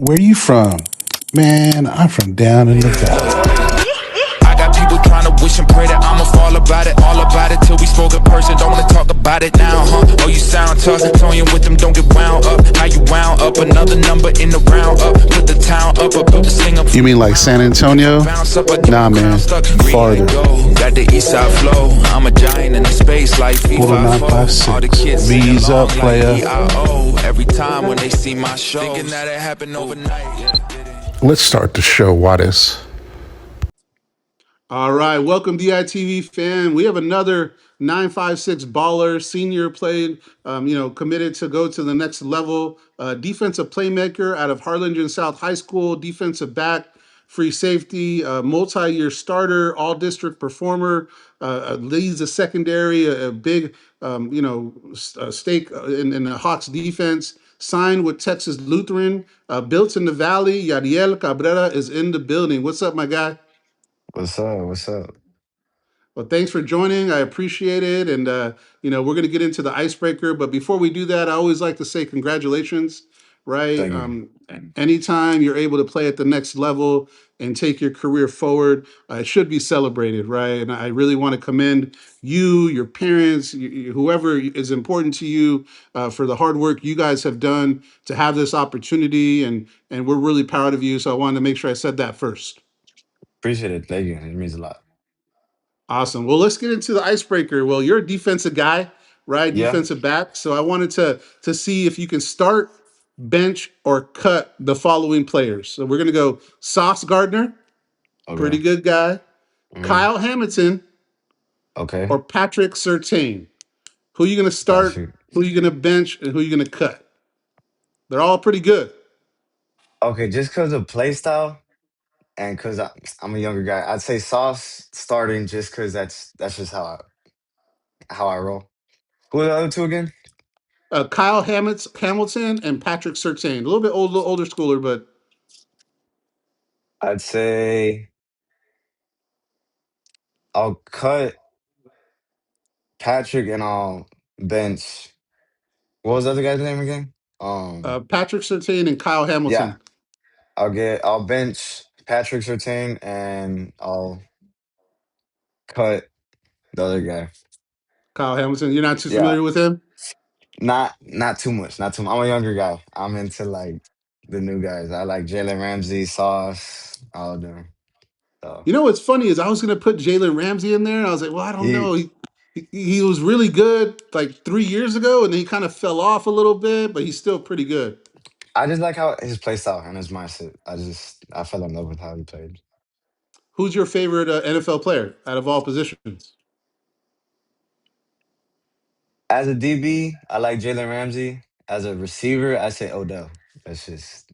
Where you from? Man, I'm from down in the valley. I got people trying to wish and pray that I'ma fall about it, all about it till we spoke in person. Don't wanna talk about it now, huh? Oh, you sound tough. Toying with them, don't get wound up. How you wound up? Another number in the round up. Put the town up, I built the sling up. You mean like San Antonio? Bounce up, Nah, man. Farther. got the east side flow. I'm a giant in the space like Puro FIFA. All the 956. kids singing V's up, along like player. EIO. Every time when they see my show, thinking that it happened overnight. Let's start the show, Wattis. All right, welcome DITV fan. We have another 956 baller senior played, committed to go to the next level. Defensive playmaker out of Harlingen South High School, defensive back, free safety, multi-year starter, all district performer, leads the secondary, a big, stake in the Hawks defense. Signed with Texas Lutheran, built in the Valley. Yuriel Cabrera is in the building. What's up, my guy? What's up? What's up? Well, thanks for joining. I appreciate it. And, we're going to get into the icebreaker. But before we do that, I always like to say congratulations, right? Thank you. Anytime you're able to play at the next level and take your career forward, it should be celebrated, right? And I really want to commend you, your parents, whoever is important to you for the hard work you guys have done to have this opportunity. And we're really proud of you. So I wanted to make sure I said that first. Appreciate it. Thank you. It means a lot. Awesome. Well, let's get into the icebreaker. Well, you're a defensive guy, right? Yeah. Defensive back. So I wanted to see if you can start, bench, or cut the following players. So we're gonna go Sauce Gardner, pretty Okay. good guy, hmm Kyle Hamilton, or Okay. Patrick Surtain. Who you gonna start? Patrick. Who you gonna bench? And who you gonna cut? They're all pretty good. Okay, just because of play style and because I'm a younger guy, I'd say Sauce starting just because that's just how I roll. Who are the other two again? Kyle Hamilton and Patrick Surtain. A little bit older schooler, but I'd say I'll cut Patrick and I'll bench. What was the other guy's name again? Patrick Surtain and Kyle Yeah, Hamilton. I'll bench Patrick Surtain and I'll cut the other guy. Kyle Hamilton. You're not too Yeah. familiar with him? Not too much. Not too much. I'm a younger guy. I'm into like the new guys. I like Jalen Ramsey, Sauce, all of them. So You know what's funny is I was going to put Jalen Ramsey in there, and I was like, well, I don't he know. He was really good like 3 years ago, and then he kind of fell off a little bit, but he's still pretty good. I just like how his play style and his mindset. I fell in love with how he played. Who's your favorite NFL player out of all positions? As a DB, I like Jalen Ramsey. As a receiver, I say Odell. That's just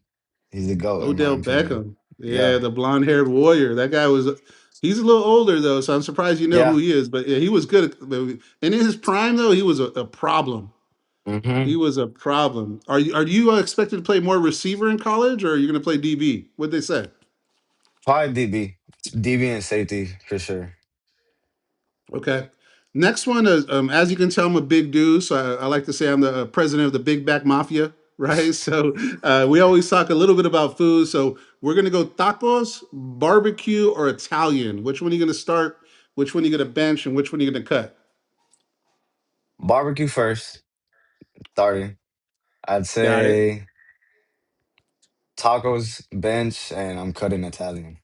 he's the GOAT in my Odell opinion. Beckham. Yeah, Yeah. the blonde-haired warrior. That guy was. He's a little older though, so I'm surprised you know who Yeah. he is. But yeah, he was good. And in his prime though, he was a problem. He hmm was a problem. Are you expected to play more receiver in college, or are you going to play DB? What'd they say? Probably DB. DB and safety for sure. Okay. Next one is, as you can tell, I'm a big dude, so I like to say I'm the president of the Big Back Mafia, right? So we always talk a little bit about food. So we're gonna go tacos, barbecue, or Italian. Which one are you gonna start? Which one are you gonna bench, and which one are you gonna cut? Barbecue first, starting. I'd Got it. say tacos, bench, and I'm cutting Italian.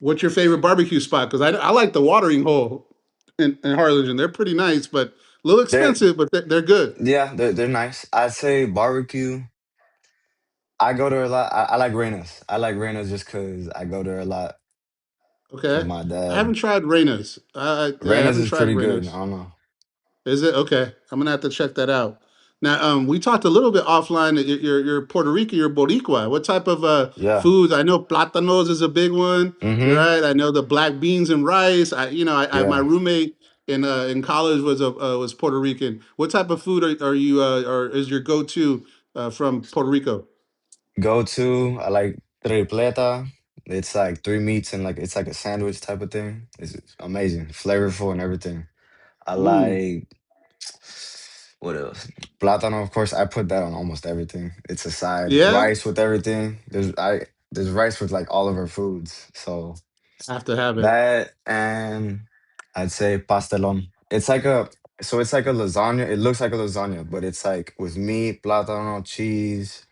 What's your favorite barbecue spot? Because I like the Watering Hole in Harlingen. They're pretty nice, but a little They're expensive, but they're good. yeah, they're nice. I'd say barbecue. I go there a lot. I like Reina's. I like Reina's just because I go there a lot with Okay. my I haven't dad. tried Reina's. I Reina's haven't is tried pretty good. I Reina's. don't know. Is it okay? I'm gonna have to check that out. Now, we talked a little bit offline that you're Puerto Rican, you're Boricua. What type of Yeah. foods? I know platanos is a big one, Mm-hmm. right? I know the black beans and rice. I my Yeah. roommate in college was Puerto Rican. What type of food are you or is your go to from Puerto Rico? Go to. I like tripleta. It's like three meats and like it's like a sandwich type of thing. It's amazing, flavorful and everything. I Mm. like. What else? Plátano, of course. I put that on almost everything. It's a side. Yeah, Rice with everything. There's rice with like all of our foods. So have to have it. that, and I'd say pastelón. It's like a lasagna. It looks like a lasagna, but it's like with meat, plátano, cheese.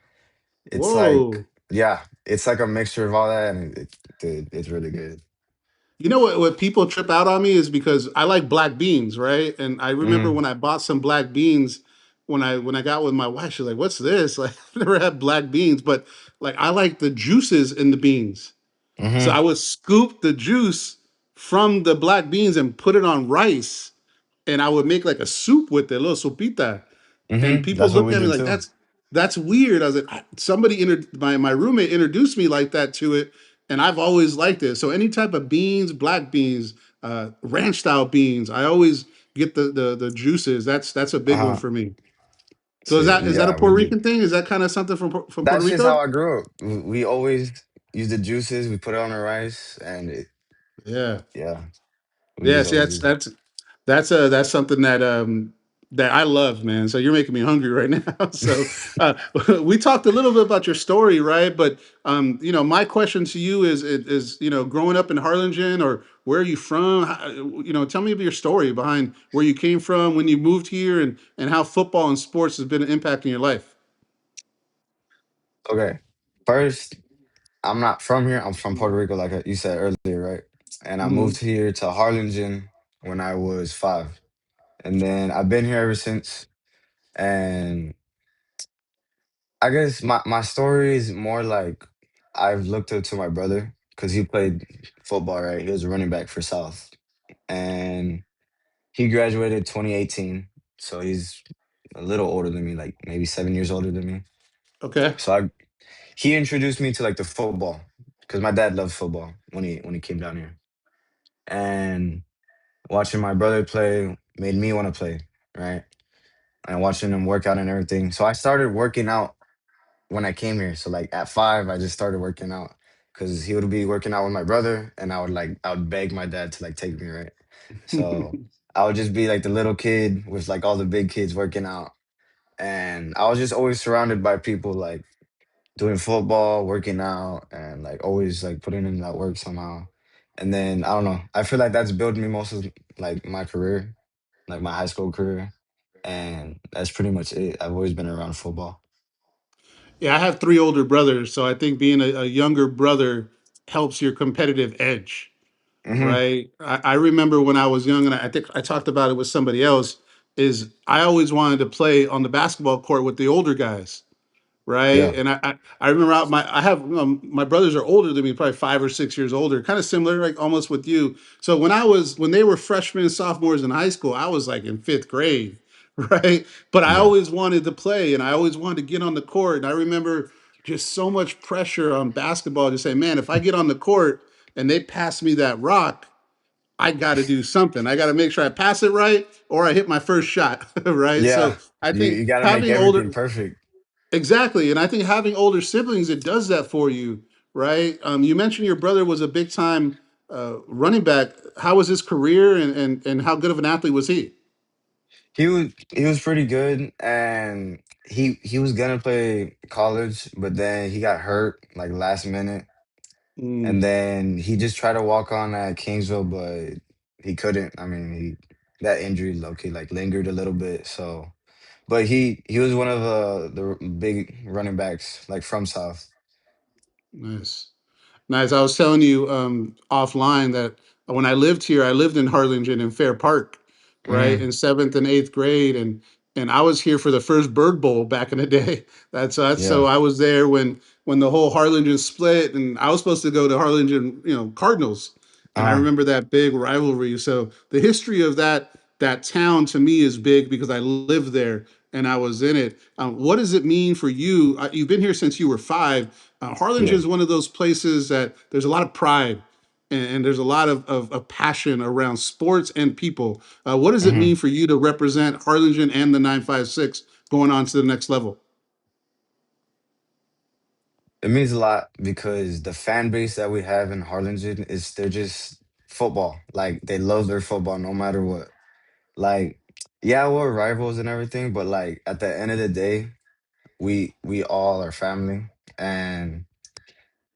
It's like, Whoa. yeah, it's like a mixture of all that, and it's really good. You know what people trip out on me is because I like black beans, right? And I remember Hmm. when I bought some black beans when I got with my wife, she's like, "What's this?" Like I've never had black beans, but like I like the juices in the beans. So Hmm. I would scoop the juice from the black beans and put it on rice, and I would make like a soup with it, a little sopita. And Hmm. people That's what looked we at me do like too. that's weird. I was like, my roommate introduced me like that to it, and I've always liked it. So any type of beans, black beans, ranch style beans, I always get the juices. That's a big one Uh-huh. for me. So So is that a yeah, we Puerto do. Rican thing? Is that kind of something from Puerto That's just how Rico? I grew up. We always use the juices. We put it on the rice, and Yeah. yeah, we Yeah, just see, always use it. that's something that I love, man. So you're making me hungry right now. So uh, we talked a little bit about your story, right? But my question to you is growing up in Harlingen or where are you from? Tell me about your story behind where you came from when you moved here and how football and sports has been impacting your life. Okay, first, I'm not from here. I'm from Puerto Rico, like you said earlier, right? And I moved Mhm. here to Harlingen when I was 5, and then I've been here ever since. And I guess my story is more like I've looked up to my brother because he played football, right? He was a running back for South, and he graduated 2018, so he's a little older than me, like maybe 7 years older than me. Okay. So he introduced me to like the football because my dad loved football when he came down here, and watching my brother play made me want to play, right? And watching him work out and everything. So I started working out when I came here. So like at 5, I just started working out because he would be working out with my brother, and I would beg my dad to like take me, right? So I would just be like the little kid with like all the big kids working out, and I was just always surrounded by people like doing football, working out, and like always like putting in that work somehow. And then I don't know, I feel like that's built me most of like my career, like my high school career, and that's pretty much it. I've always been around football. Yeah, I have three older brothers, so I think being a younger brother helps your competitive edge. Hmm. Right. I remember when I was young, and I think I talked about it with somebody else. Is I always wanted to play on the basketball court with the older guys, right? Yeah. And I remember I have my brothers are older than me, probably 5 or 6 years older, kind of similar, like almost with you. So when they were freshmen and sophomores in high school, I was like in fifth grade, right? But I Yeah. always wanted to play, and I always wanted to get on the court. And I remember just so much pressure on basketball to say, man, if I get on the court and they pass me that rock, I got to do something. I got to make sure I pass it right or I hit my first shot, right? Yeah. So I You think got to make having everything older, perfect. exactly, and I think having older siblings, it does that for you, right? You mentioned your brother was a big time running back. How was his career, and how good of an athlete was he? He was pretty good, and he was gonna play college, but then he got hurt like last minute, and Mm, then he just tried to walk on at Kingsville, but he couldn't. I mean, he that injury low-key like lingered a little bit. So, but he was one of the big running backs like from South. nice. Nice. I was telling you offline that when I lived here, I lived in Harlingen in Fair Park, right, Hmm. in seventh and eighth grade, and I was here for the first Bird Bowl back in the day. That's so Yeah. I was there when the whole Harlingen split, and I was supposed to go to Harlingen, Cardinals, and I Uh, remember that big rivalry. So the history of that town to me is big because I lived there and I was in it. What does it mean for you? You've been here since you were 5. Harlingen yeah. is one of those places that there's a lot of pride and there's a lot of passion around sports and people. What does it Hmm. mean for you to represent Harlingen and the 956 going on to the next level? It means a lot because the fan base that we have in Harlingen is they're just football. Like they love their football no matter what. Like Yeah, we're rivals and everything, but like at the end of the day, we all are family. And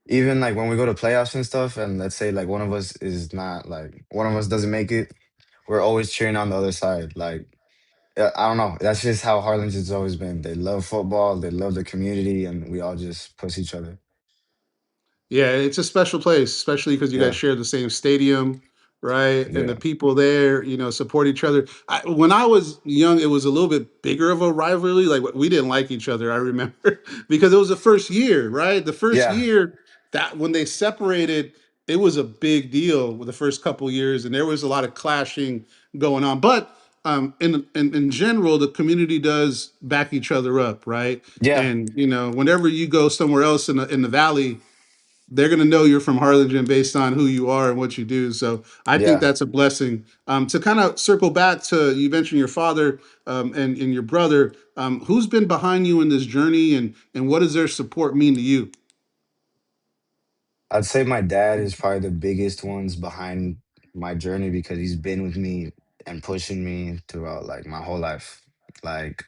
even like when we go to playoffs and stuff, and let's say like one of us is not like one of us doesn't make it, we're always cheering on the other side. Like yeah, I don't know. That's just how Harlingen's always been. They love football, they love the community, and we all just push each other. Yeah, it's a special place, especially because you guys Yeah, share the same stadium, right? And the yeah, people there, support each other. When I was young, it was a little bit bigger of a rivalry. Like we didn't like each other. I remember because it was the first year, right? The first yeah, year that when they separated, it was a big deal with the first couple years, and there was a lot of clashing going on. But in general, the community does back each other up, right? yeah, And whenever you go somewhere else in the valley, they're going to know you're from Harlingen based on who you are and what you do. So I think yeah. that's a blessing. To kind of circle back to you mentioned your father and your brother. Who's been behind you in this journey, and what does their support mean to you? I'd say my dad is probably the biggest ones behind my journey because he's been with me and pushing me throughout like my whole life. Like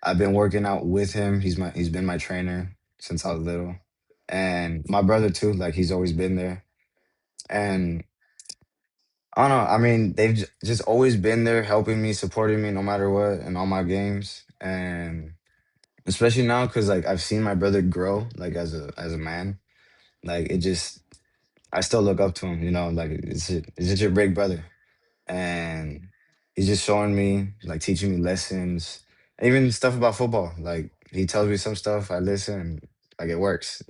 I've been working out with him. He's been my trainer since I was little. And my brother too, like he's always been there. And I don't know, I mean, they've just always been there helping me, supporting me no matter what in all my games. And especially now cuz like I've seen my brother grow like as a man. Like it just I still look up to him, like it's just your big brother. And he's just showing me, like teaching me lessons, even stuff about football. Like he tells me some stuff, I listen, like it works.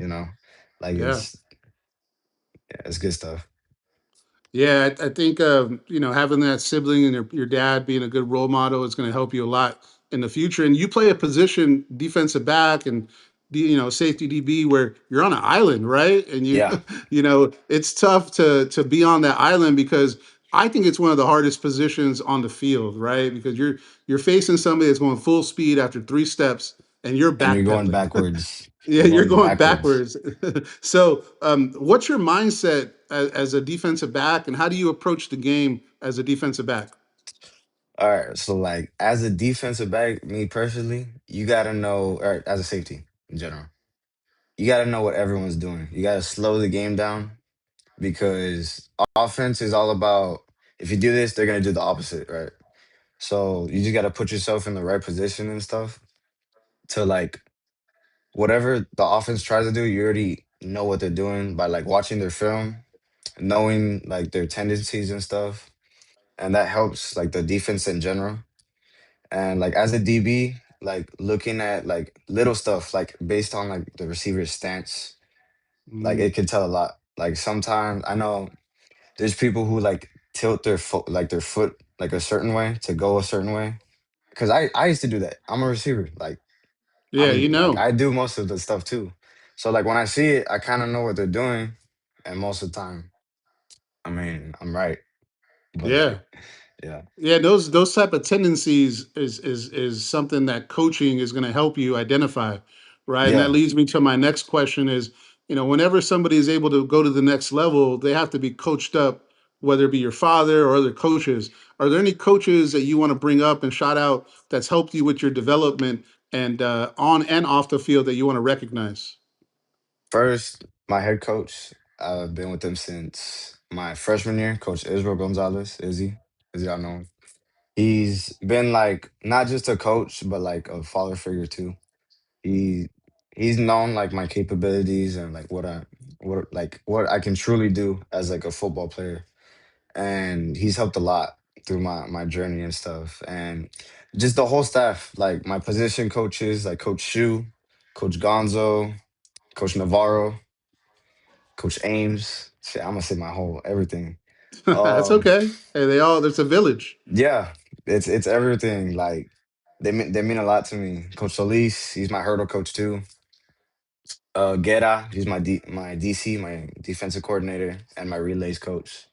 Like Yeah. yeah, it's good stuff. Yeah, I think having that sibling and your dad being a good role model is going to help you a lot in the future. And you play a position, defensive back and safety DB, where you're on an island, right? And you Yeah. it's tough to be on that island because I think it's one of the hardest positions on the field, right? Because you're facing somebody that's going full speed after 3 steps and you're And you're going backpedaling. backwards. Yeah, You're you're going going backwards. backwards. So, what's your mindset as a defensive back, and how do you approach the game as a defensive back? All right. So like as a defensive back, me personally, you gotta know, or as a safety in general, you gotta know what everyone's doing. You gotta slow the game down because offense is all about if you do this, they're gonna do the opposite, right? So you just gotta put yourself in the right position and stuff to like whatever the offense tries to do, you already know what they're doing by like watching their film, knowing like their tendencies and stuff. And that helps like the defense in general. And like as a DB, like looking at like little stuff, like based on like the receiver's stance, like Mm, it can tell a lot. Like sometimes I know there's people who like tilt their foot like a certain way to go a certain way. Cause I used to do that. I'm a receiver. Like yeah, I do most of the stuff too. So like when I see it, I kind of know what they're doing, and most of the time, I mean, I'm right. But yeah. like, yeah, Yeah, those type of tendencies is something that coaching is going to help you identify, right? And that yeah. leads me to my next question is, whenever somebody is able to go to the next level, they have to be coached up, whether it be your father or other coaches. Are there any coaches that you want to bring up and shout out that's helped you with your development and on and off the field that you want to recognize? First, my head coach. I've been with him since my freshman year. Coach Israel Gonzalez, Izzy, as y'all know him. He's been like not just a coach, but like a father figure too. He he's known like my capabilities and like what I can truly do as like a football player. And he's helped a lot through my journey and stuff. And just the whole staff, like my position coaches, like Coach Shu, Coach Gonzo, Coach Navarro, Coach Ames. Shit, I'm gonna say my whole everything. That's Um, okay. Hey, there's a village. yeah, it's everything. Like they mean a lot to me. Coach Solis, he's my hurdle coach too. Guerra, he's my DC, my defensive coordinator, and my relays coach.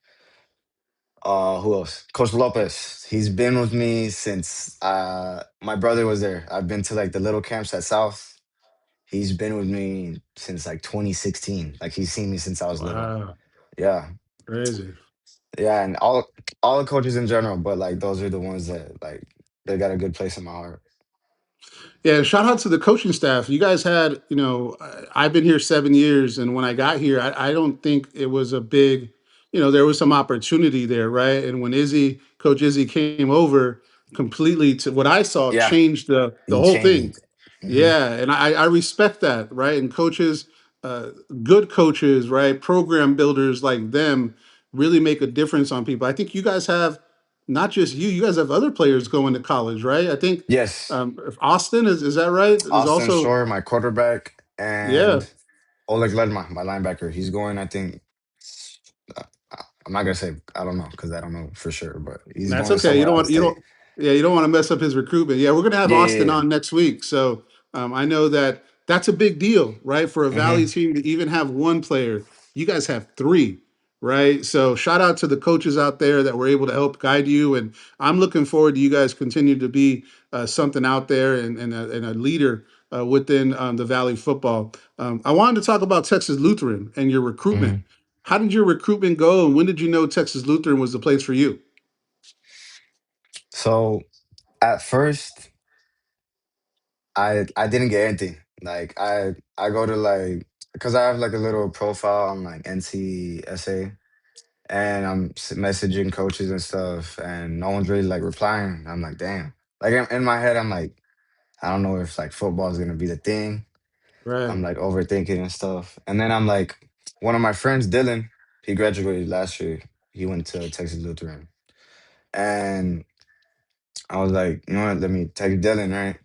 Who else? Coach Lopez. He's been with me since my brother was there. I've been to like the little camps at South. He's been with me since like 2016. Like he's seen me since I was little. Wow, Yeah. crazy. Yeah, and all the coaches in general, but like those are the ones that like they got a good place in my heart. Yeah, shout out to the coaching staff. You guys had, I've been here 7 years, and when I got here, I don't think it was a big, there was some opportunity there, right? And when Coach Izzy came over, completely to what I saw Yeah, changed the he whole changed thing. it. Hmm. Yeah, and I respect that, right? And coaches, uh, good coaches, right? Program builders like them really make a difference on people. I think you guys have not just you guys have other players going to college, right? I think Yes, if Austin is that right? Is Austin also Shore, my quarterback, yeah. and Oleg Ledma, my linebacker. He's going, I think. uh, I'm not gonna say I don't know because I don't know for sure, but he's That's going okay. somewhere out of You state. don't yeah, you don't want to mess up his recruitment. Yeah, we're gonna have Yeah, Austin yeah, on next week. So I know that that's a big deal, right? For a yeah. Hmm. Valley team to even have one player, you guys have three, right? So shout out to the coaches out there that were able to help guide you. And I'm looking forward to you guys continue to be something out there and a leader within the Valley football. I wanted to talk about Texas Lutheran and your recruitment. Hmm. How did your recruitment go, and when did you know Texas Lutheran was the place for you? So at first, I didn't get anything. Like I go to like because I have like a little profile on like NCSA, and I'm messaging coaches and stuff, and no one's really like replying. I'm like, damn. Like in my head, I'm like, I don't know if like football is gonna be the thing. Right. I'm like overthinking and stuff, and then I'm like, one of my friends, Dylan, he graduated last year. He went to Texas Lutheran, and I was like, you know what? Let me text Dylan, right?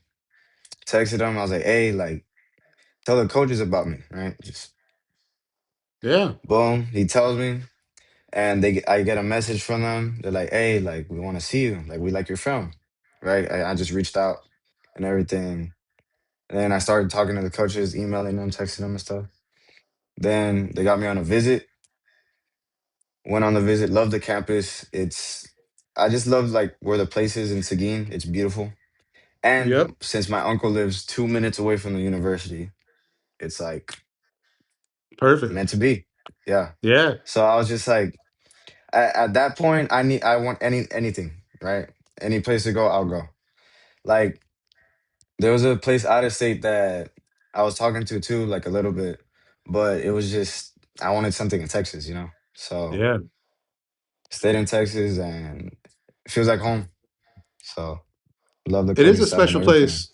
Texted him. I was like, hey, like, tell the coaches about me, right? Just Yeah. boom. He tells me, and I get a message from them. They're like, "Hey, like we want to see you. Like we like your film, right?" I just reached out and everything, and then I started talking to the coaches, emailing them, texting them and stuff. Then they got me on a visit. Went on the visit. Loved the campus. I just love like where the place is in Seguin. It's beautiful, Yep. and since my uncle lives 2 minutes away from the university, it's like Perfect. meant to be. Yeah. Yeah. So I was just like, at that point, I want anything, right? Any place to go, I'll go. Like there was a place out of state that I was talking to too, like a little bit, but it was just I wanted something in Texas, you know. So Yeah. stayed in Texas and it feels like home. So love the It is coaching a staff and special everything. place.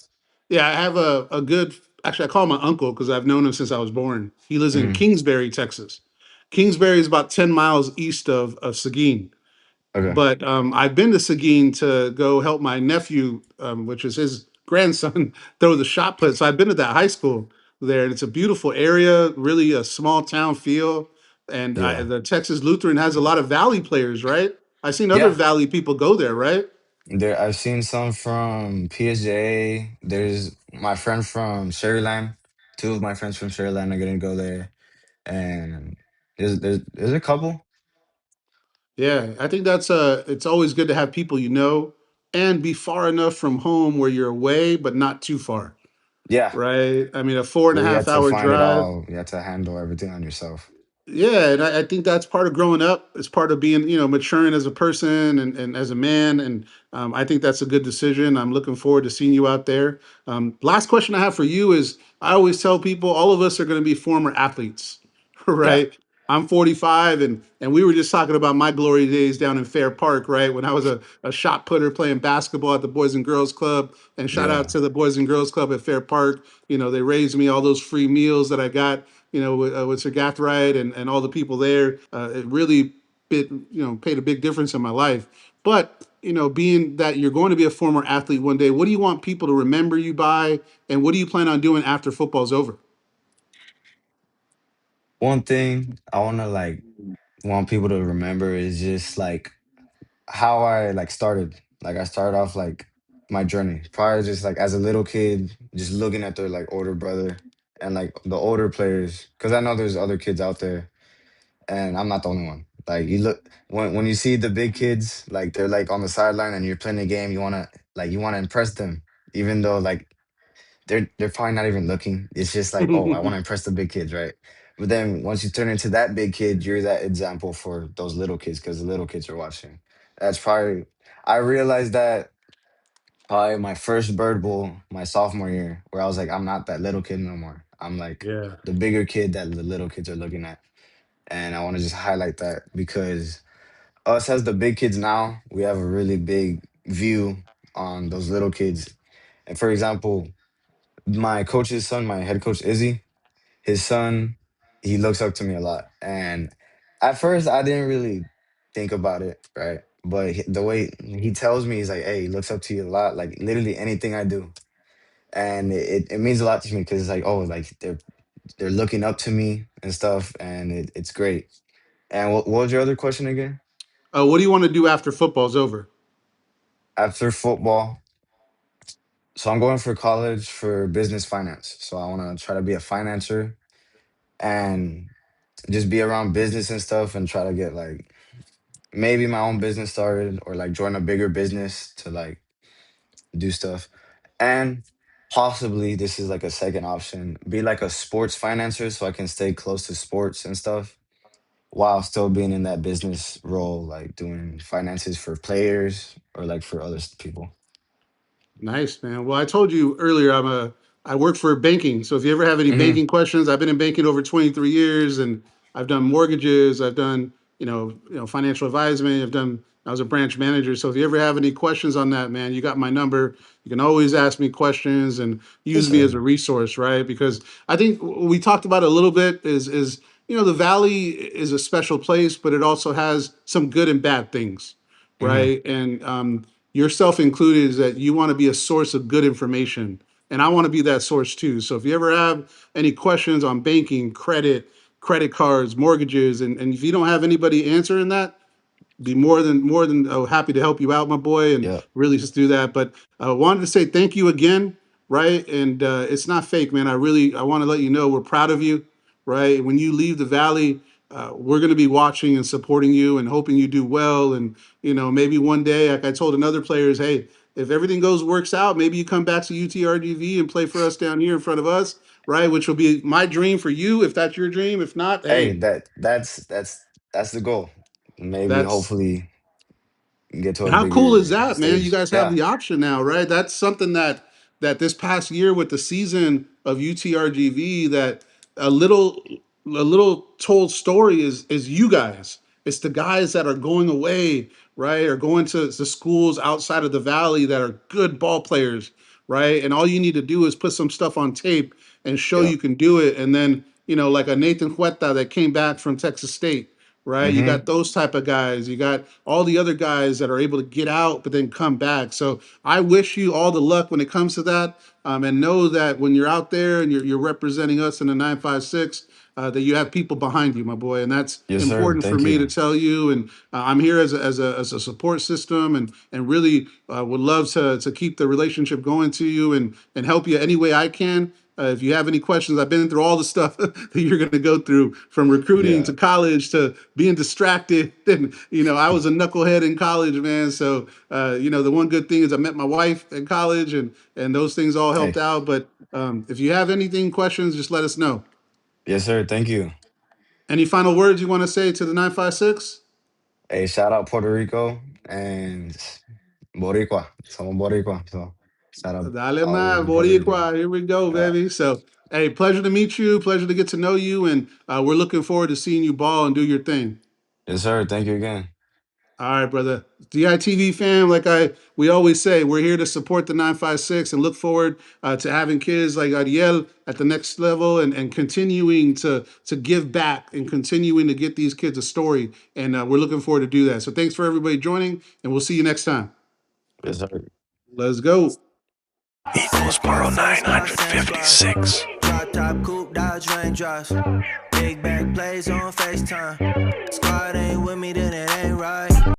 Yeah, I have a good actually I call him my uncle because I've known him since I was born. He lives in Hmm. Kingsbury, Texas. Kingsbury is about 10 miles east of Seguin. Okay. But I've been to Seguin to go help my nephew, which is his grandson, throw the shot put. So I've been to that high school there, and it's a beautiful area, really a small town feel. And Yeah. the Texas Lutheran has a lot of Valley players, right? I've seen other Yeah. Valley people go there, right? There I've seen some from PSJ. There's my friend from Sherryland. Two of my friends from Sherryland are gonna go there. And there's a couple. Yeah, I think that's it's always good to have people you know and be far enough from home where you're away, but not too far, Yeah, right? I mean, a four and a where you half had to hour find it drive. all, you had to handle everything on yourself. Yeah, and I think that's part of growing up. It's part of being, maturing as a person and as a man. And I think that's a good decision. I'm looking forward to seeing you out there. Last question I have for you is I always tell people all of us are going to be former athletes, Yeah, right? I'm 45, and we were just talking about my glory days down in Fair Park, right? When I was a shot putter playing basketball at the Boys and Girls Club. And shout out yeah, to the Boys and Girls Club at Fair Park. They raised me all those free meals that I got, with Sir Gathright and all the people there. It really paid a big difference in my life. But being that you're going to be a former athlete one day, what do you want people to remember you by, and what do you plan on doing after football's over? one thing I want to like want people to remember is just like how I like started. Like I started off like my journey probably just like as a little kid just looking at their like older brother and like the older players because I know there's other kids out there and I'm not the only one. Like you look when you see the big kids, like they're like on the sideline and you're playing the game, you wanna impress them, even though like they're probably not even looking. It's just like, oh, I want to impress the big kids, right? But then once you turn into that big kid, you're that example for those little kids because the little kids are watching. That's probably I realized that Probably my first bird bowl my sophomore year, where I was like, I'm not that little kid no more. I'm like Yeah. the bigger kid that the little kids are looking at. And I want to just highlight that because us as the big kids now, we have a really big view on those little kids. And for example, my coach's son, my head coach Izzy, his son, he looks up to me a lot. And at first, I didn't really think about it, right? But the way he tells me, he's like, hey, he looks up to you a lot, like literally anything I do. And it means a lot to me because it's like, oh, like they're looking up to me and stuff. And it's great. And what was your other question again? What do you want to do after football's over? After football, so I'm going for college for business finance. So I want to try to be a financer and just be around business and stuff and try to get like maybe my own business started or like join a bigger business to like do stuff. And possibly this is like a second option, be like a sports financer so I can stay close to sports and stuff while still being in that business role, like doing finances for players or like for other people. Nice, man. Well, I told you earlier, I work for banking. So if you ever have any Hmm. banking questions, I've been in banking over 23 years, and I've done mortgages, I've done, financial advisement, I was a branch manager. So if you ever have any questions on that, man, you got my number. You can always ask me questions and Yes, use me as sir. a resource, right? Because I think we talked about it a little bit is the valley is a special place, but it also has some good and bad things, Hmm. right? And yourself included, is that you want to be a source of good information. And I want to be that source too. So if you ever have any questions on banking, credit cards, mortgages, and if you don't have anybody answering that, be more than happy to help you out, my boy, and Yeah. really just do that. But I wanted to say thank you again, right? And it's not fake, man. I want to let you know we're proud of you, right? When you leave the valley, we're going to be watching and supporting you and hoping you do well. And maybe one day, like I told another players, hey, if everything works out, maybe you come back to UTRGV and play for us down here in front of us, right? Which will be my dream for you if that's your dream. If not, Hey, hey, that's the goal. Maybe that's hopefully get to And a how cool is bigger that, man? You stage. guys have Yeah. the option now, right? That's something that this past year with the season of UTRGV, that a little a little told story is you guys. It's the guys that are going away, right? Or going to the schools outside of the valley that are good ball players, right? And all you need to do is put some stuff on tape and show Yeah. you can do it. And then, like a Nathan Huerta that came back from Texas State, right? You Hmm. got those type of guys. You got all the other guys that are able to get out but then come back. So I wish you all the luck when it comes to that. And know that when you're out there and you're representing us in the 956, that you have people behind you, my boy, and that's Yes, sir. important for Thank me to you. tell you. And I'm here as a support system, and really would love to keep the relationship going to you and help you any way I can. If you have any questions, I've been through all the stuff that you're going to go through, from recruiting Yeah. to college to being distracted. And, I was a knucklehead in college, man. So, the one good thing is I met my wife in college, and those things all helped Hey. out. But if you have anything, questions, just let us know. Yes, sir. Thank you. Any final words you want to say to the 956? Hey, shout out Puerto Rico and Boricua. Somos Boricua. So shout out Dale all más, in Puerto Rico. Boricua. Here we go, Yeah. baby. So, hey, pleasure to meet you. Pleasure to get to know you. And we're looking forward to seeing you ball and do your thing. Yes, sir. Thank you again. All right, brother. DITV fam, like we always say, we're here to support the 956 and look forward to having kids like Ariel at the next level, and continuing to give back and continuing to get these kids a story. And we're looking forward to do that. So thanks for everybody joining, and we'll see you next time. Yes, sir. Let's go. Equals Borough 956. Drop top coupe, Dodge raindrops. Big back plays on FaceTime. Squad ain't with me, then it ain't right.